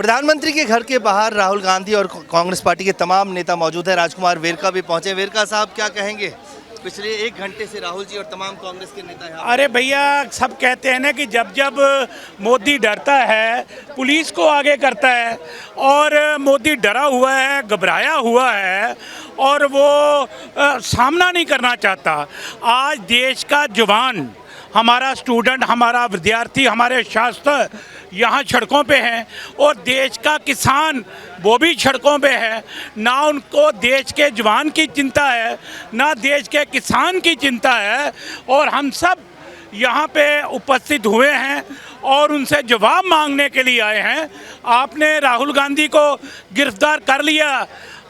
प्रधानमंत्री के घर के बाहर राहुल गांधी और कांग्रेस पार्टी के तमाम नेता मौजूद हैं। राजकुमार वेरका भी पहुंचे। वेरका साहब, क्या कहेंगे? पिछले 1 घंटे से राहुल जी और तमाम कांग्रेस के नेता यहाँ। अरे भैया, सब कहते हैं ना कि जब जब मोदी डरता है पुलिस को आगे करता है, और मोदी डरा हुआ है, घबराया हुआ है और वो सामना नहीं करना चाहता। आज देश का जवान, हमारा स्टूडेंट, हमारा विद्यार्थी, हमारे छात्र यहाँ सड़कों पे हैं, और देश का किसान वो भी सड़कों पे है। ना उनको देश के जवान की चिंता है, ना देश के किसान की चिंता है, और हम सब यहाँ पे उपस्थित हुए हैं और उनसे जवाब मांगने के लिए आए हैं। आपने राहुल गांधी को गिरफ्तार कर लिया,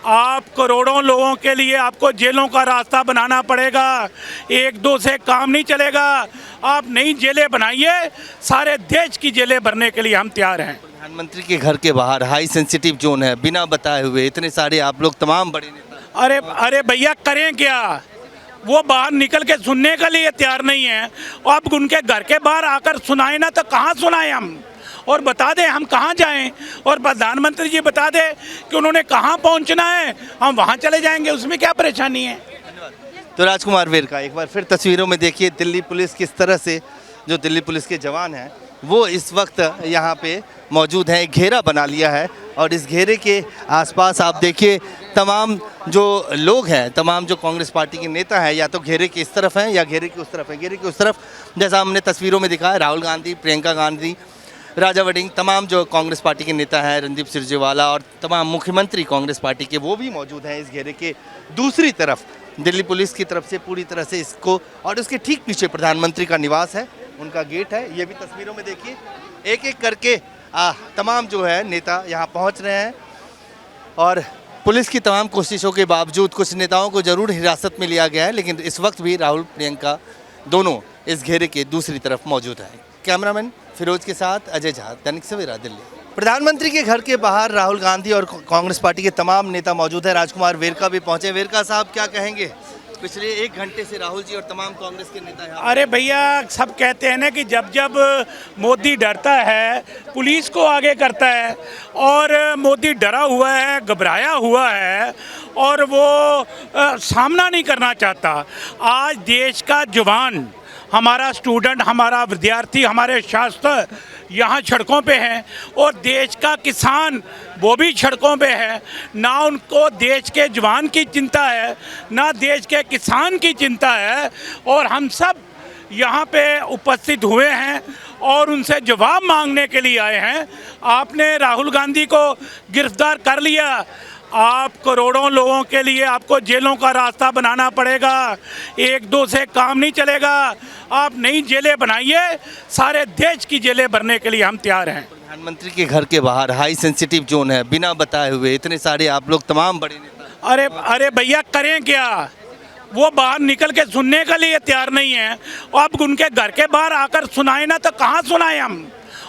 आप करोड़ों लोगों के लिए आपको जेलों का रास्ता बनाना पड़ेगा। 1-2 से काम नहीं चलेगा। आप नई जेलें बनाइए, सारे देश की जेलें भरने के लिए हम तैयार हैं। प्रधानमंत्री के घर के बाहर हाई सेंसिटिव जोन है, बिना बताए हुए इतने सारे आप लोग तमाम बड़े नेता। अरे भैया, करें क्या? वो बाहर निकल के सुनने के लिए तैयार नहीं है। अब उनके घर के बाहर आकर सुनाए ना, तो कहाँ सुनाएं हम, और बता दें हम कहाँ जाएं, और प्रधानमंत्री जी बता दें कि उन्होंने कहाँ पहुँचना है, हम वहाँ चले जाएंगे। उसमें क्या परेशानी है? तो राजकुमार वेरका, एक बार फिर तस्वीरों में देखिए दिल्ली पुलिस किस तरह से, जो दिल्ली पुलिस के जवान हैं वो इस वक्त यहाँ पे मौजूद हैं। एक घेरा बना लिया है और इस घेरे के आसपास आप देखिए तमाम जो लोग हैं, तमाम जो कांग्रेस पार्टी के नेता हैं, या तो घेरे के इस तरफ हैं या घेरे के उस तरफ हैं। घेरे के उस तरफ जैसा हमने तस्वीरों में दिखा है, राहुल गांधी, प्रियंका गांधी, राजा वड़िंग, तमाम जो कांग्रेस पार्टी के नेता हैं, रणदीप सुरजेवाला और तमाम मुख्यमंत्री कांग्रेस पार्टी के, वो भी मौजूद हैं इस घेरे के दूसरी तरफ। दिल्ली पुलिस की तरफ से पूरी तरह से इसको, और उसके ठीक पीछे प्रधानमंत्री का निवास है, उनका गेट है। ये भी तस्वीरों में देखिए, एक एक करके तमाम जो है नेता यहाँ पहुँच रहे हैं, और पुलिस की तमाम कोशिशों के बावजूद कुछ नेताओं को ज़रूर हिरासत में लिया गया है, लेकिन इस वक्त भी राहुल, प्रियंका दोनों इस घेरे के दूसरी तरफ मौजूद हैं। कैमरामैन फिरोज के साथ अजय झा, दैनिक सवेरा, दिल्ली। प्रधानमंत्री के घर के बाहर राहुल गांधी और कांग्रेस पार्टी के तमाम नेता मौजूद हैं। राजकुमार वेरका भी पहुंचे। वेरका साहब, क्या कहेंगे? पिछले 1 घंटे से राहुल जी और तमाम कांग्रेस के नेता यहाँ। अरे भैया, सब कहते हैं ना कि जब जब मोदी डरता है पुलिस को आगे करता है, और मोदी डरा हुआ है, घबराया हुआ है और वो सामना नहीं करना चाहता। आज देश का जवान, हमारा स्टूडेंट, हमारा विद्यार्थी, हमारे छात्र यहाँ सड़कों पे हैं, और देश का किसान वो भी सड़कों पे है। ना उनको देश के जवान की चिंता है, ना देश के किसान की चिंता है, और हम सब यहाँ पे उपस्थित हुए हैं और उनसे जवाब मांगने के लिए आए हैं। आपने राहुल गांधी को गिरफ्तार कर लिया, आप करोड़ों लोगों के लिए आपको जेलों का रास्ता बनाना पड़ेगा। 1-2 से काम नहीं चलेगा। आप नई जेलें बनाइए, सारे देश की जेलें भरने के लिए हम तैयार हैं। प्रधानमंत्री के घर के बाहर हाई सेंसिटिव जोन है, बिना बताए हुए इतने सारे आप लोग तमाम बड़े नेता। अरे भैया, करें क्या? वो बाहर निकल के सुनने के लिए तैयार नहीं है। अब उनके घर के बाहर आकर सुनाए ना, तो कहाँ सुनाएं हम,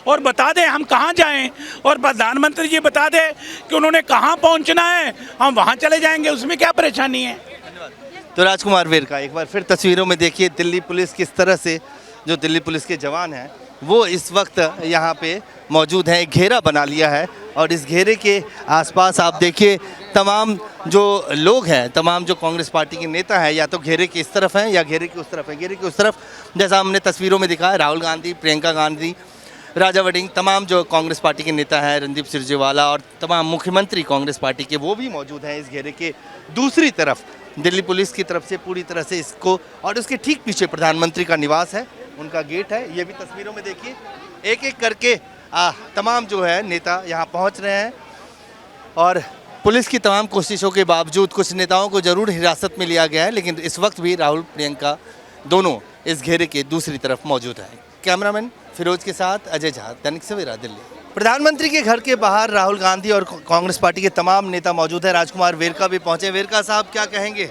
और बता दें हम कहाँ जाएं, और प्रधानमंत्री जी बता दें कि उन्होंने कहाँ पहुँचना है, हम वहाँ चले जाएंगे। उसमें क्या परेशानी है? तो राजकुमार वेरका, एक बार फिर तस्वीरों में देखिए दिल्ली पुलिस किस तरह से, जो दिल्ली पुलिस के जवान हैं वो इस वक्त यहाँ पे मौजूद हैं। एक घेरा बना लिया है और इस घेरे के आसपास आप देखिए तमाम जो लोग हैं, तमाम जो कांग्रेस पार्टी के नेता हैं, या तो घेरे के इस तरफ हैं या घेरे के उस तरफ हैं। घेरे के उस तरफ जैसा हमने तस्वीरों में दिखा है, राहुल गांधी, प्रियंका गांधी, राजा वड़िंग, तमाम जो कांग्रेस पार्टी के नेता हैं, रणदीप सुरजेवाला और तमाम मुख्यमंत्री कांग्रेस पार्टी के, वो भी मौजूद हैं इस घेरे के दूसरी तरफ। दिल्ली पुलिस की तरफ से पूरी तरह से इसको, और उसके ठीक पीछे प्रधानमंत्री का निवास है, उनका गेट है। ये भी तस्वीरों में देखिए, एक एक करके तमाम जो है नेता यहाँ पहुँच रहे हैं, और पुलिस की तमाम कोशिशों के बावजूद कुछ नेताओं को ज़रूर हिरासत में लिया गया है, लेकिन इस वक्त भी राहुल, प्रियंका दोनों इस घेरे के दूसरी तरफ मौजूद हैं। कैमरामैन फिरोज के साथ अजय झा, दैनिक सवेरा, दिल्ली। प्रधानमंत्री के घर के बाहर राहुल गांधी और कांग्रेस पार्टी के तमाम नेता मौजूद हैं। राजकुमार वेरका भी पहुंचे। वेरका साहब, क्या कहेंगे?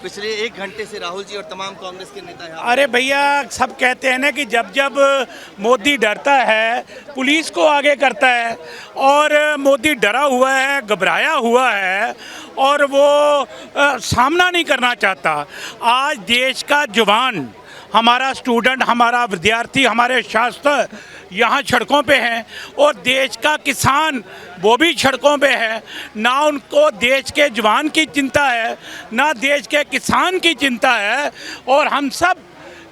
पिछले 1 घंटे से राहुल जी और तमाम कांग्रेस के नेता यहाँ। अरे भैया, सब कहते हैं ना कि जब जब मोदी डरता है पुलिस को आगे करता है, और मोदी डरा हुआ है, घबराया हुआ है, और वो सामना नहीं करना चाहता। आज देश का जवान, हमारा स्टूडेंट, हमारा विद्यार्थी, हमारे छात्र यहाँ सड़कों पे हैं और देश का किसान वो भी सड़कों पे है। ना उनको देश के जवान की चिंता है, ना देश के किसान की चिंता है। और हम सब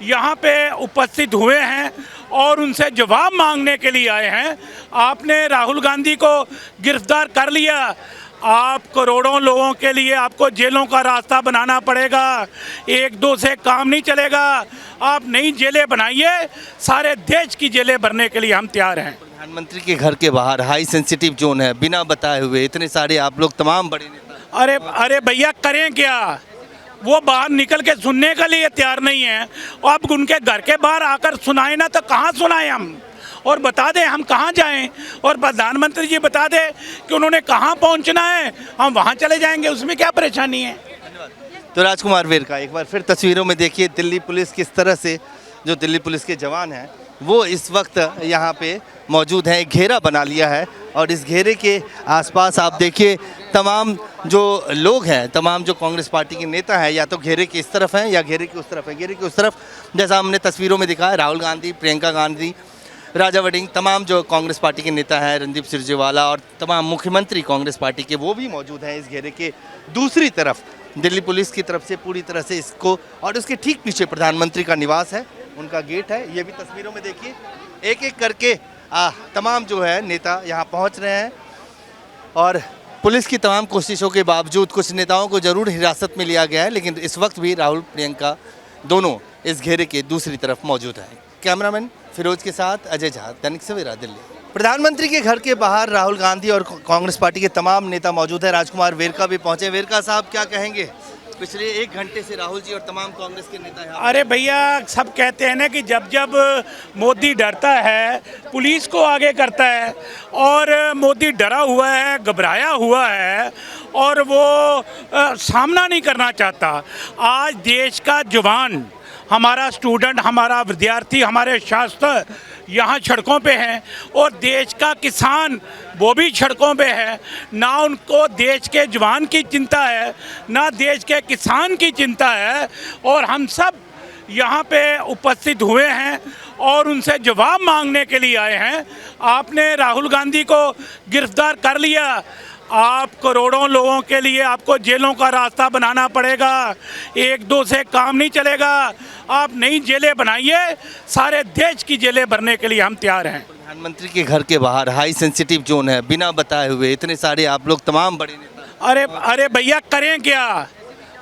यहाँ पे उपस्थित हुए हैं और उनसे जवाब मांगने के लिए आए हैं। आपने राहुल गांधी को गिरफ्तार कर लिया, आप करोड़ों लोगों के लिए आपको जेलों का रास्ता बनाना पड़ेगा। एक दो से काम नहीं चलेगा, आप नई जेलें बनाइए, सारे देश की जेलें भरने के लिए हम तैयार हैं। प्रधानमंत्री के घर के बाहर हाई सेंसिटिव जोन है, बिना बताए हुए इतने सारे आप लोग तमाम बड़े नेता। अरे भैया, करें क्या? वो बाहर निकल के सुनने के लिए तैयार नहीं है। अब उनके घर के बाहर आकर सुनाए ना, तो कहाँ सुनाएं हम? और बता दें हम कहाँ जाएं, और प्रधानमंत्री जी बता दें कि उन्होंने कहाँ पहुँचना है, हम वहाँ चले जाएंगे, उसमें क्या परेशानी है। तो राजकुमार वेरका, एक बार फिर तस्वीरों में देखिए दिल्ली पुलिस किस तरह से, जो दिल्ली पुलिस के जवान हैं वो इस वक्त यहाँ पे मौजूद हैं, एक घेरा बना लिया है। और इस घेरे के आसपास आप देखिए तमाम जो लोग हैं, तमाम जो कांग्रेस पार्टी के नेता हैं, या तो घेरे के इस तरफ हैं या घेरे के उस तरफ हैं। घेरे के उस तरफ जैसा हमने तस्वीरों में दिखा है, राहुल गांधी, प्रियंका गांधी, राजा वड़िंग, तमाम जो कांग्रेस पार्टी के नेता हैं, रणदीप सुरजेवाला और तमाम मुख्यमंत्री कांग्रेस पार्टी के, वो भी मौजूद हैं इस घेरे के दूसरी तरफ। दिल्ली पुलिस की तरफ से पूरी तरह से इसको, और उसके ठीक पीछे प्रधानमंत्री का निवास है, उनका गेट है। ये भी तस्वीरों में देखिए, एक एक करके तमाम जो है नेता यहाँ पहुँच रहे हैं। और पुलिस की तमाम कोशिशों के बावजूद कुछ नेताओं को ज़रूर हिरासत में लिया गया है, लेकिन इस वक्त भी राहुल, प्रियंका दोनों इस घेरे के दूसरी तरफ मौजूद हैं। कैमरामैन फिरोज के साथ अजय झा, दैनिक सवेरा, दिल्ली। प्रधानमंत्री के घर के बाहर राहुल गांधी और कांग्रेस पार्टी के तमाम नेता मौजूद हैं। राजकुमार वेरका भी पहुंचे। वेरका साहब, क्या कहेंगे? पिछले 1 घंटे से राहुल जी और तमाम कांग्रेस के नेता यहाँ। अरे भैया, सब कहते हैं ना कि जब जब मोदी डरता है, पुलिस को आगे करता है। और मोदी डरा हुआ है, घबराया हुआ है और वो सामना नहीं करना चाहता। आज देश का जवान, हमारा स्टूडेंट, हमारा विद्यार्थी, हमारे छात्र यहाँ सड़कों पे हैं और देश का किसान वो भी सड़कों पे है। ना उनको देश के जवान की चिंता है, ना देश के किसान की चिंता है। और हम सब यहाँ पे उपस्थित हुए हैं और उनसे जवाब मांगने के लिए आए हैं। आपने राहुल गांधी को गिरफ्तार कर लिया, आप करोड़ों लोगों के लिए आपको जेलों का रास्ता बनाना पड़ेगा। एक दो से काम नहीं चलेगा, आप नई जेलें बनाइए, सारे देश की जेलें भरने के लिए हम तैयार हैं। प्रधानमंत्री के घर के बाहर हाई सेंसिटिव जोन है, बिना बताए हुए इतने सारे आप लोग तमाम बड़े नेता। अरे भैया, करें क्या?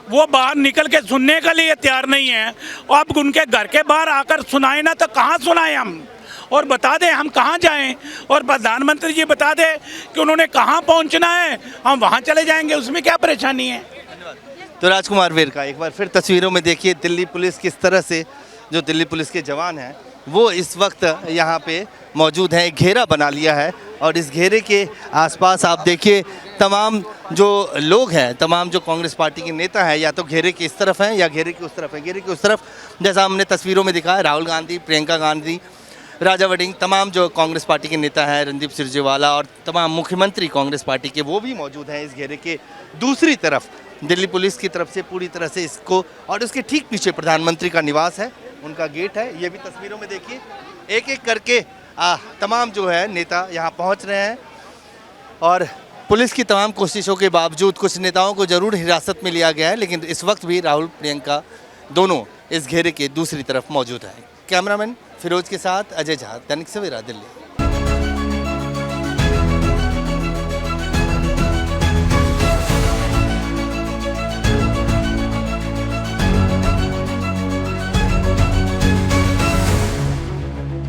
वो बाहर निकल के सुनने के लिए तैयार नहीं है। अब उनके घर के बाहर आकर सुनाए ना, तो कहाँ सुनाएं हम? और बता दें हम कहाँ जाएं, और प्रधानमंत्री जी बता दें कि उन्होंने कहाँ पहुँचना है, हम वहाँ चले जाएंगे, उसमें क्या परेशानी है। तो राजकुमार वेरका, एक बार फिर तस्वीरों में देखिए दिल्ली पुलिस किस तरह से, जो दिल्ली पुलिस के जवान हैं वो इस वक्त यहाँ पे मौजूद हैं, एक घेरा बना लिया है। और इस घेरे के आसपास आप देखिए तमाम जो लोग हैं, तमाम जो कांग्रेस पार्टी के नेता हैं, या तो घेरे के इस तरफ हैं या घेरे के उस तरफ हैं। घेरे के उस तरफ जैसा हमने तस्वीरों में दिखा है, राहुल गांधी, प्रियंका गांधी, राजा वड़िंग, तमाम जो कांग्रेस पार्टी के नेता हैं, रणदीप सुरजेवाला और तमाम मुख्यमंत्री कांग्रेस पार्टी के, वो भी मौजूद हैं इस घेरे के दूसरी तरफ। दिल्ली पुलिस की तरफ से पूरी तरह से इसको, और उसके ठीक पीछे प्रधानमंत्री का निवास है, उनका गेट है। ये भी तस्वीरों में देखिए, एक एक करके तमाम जो है नेता यहाँ पहुँच रहे हैं। और पुलिस की तमाम कोशिशों के बावजूद कुछ नेताओं को ज़रूर हिरासत में लिया गया है, लेकिन इस वक्त भी राहुल, प्रियंका दोनों इस घेरे के दूसरी तरफ मौजूद हैं। कैमरामैन फिरोज के साथ अजय झा, दैनिक सवेरा, दिल्ली।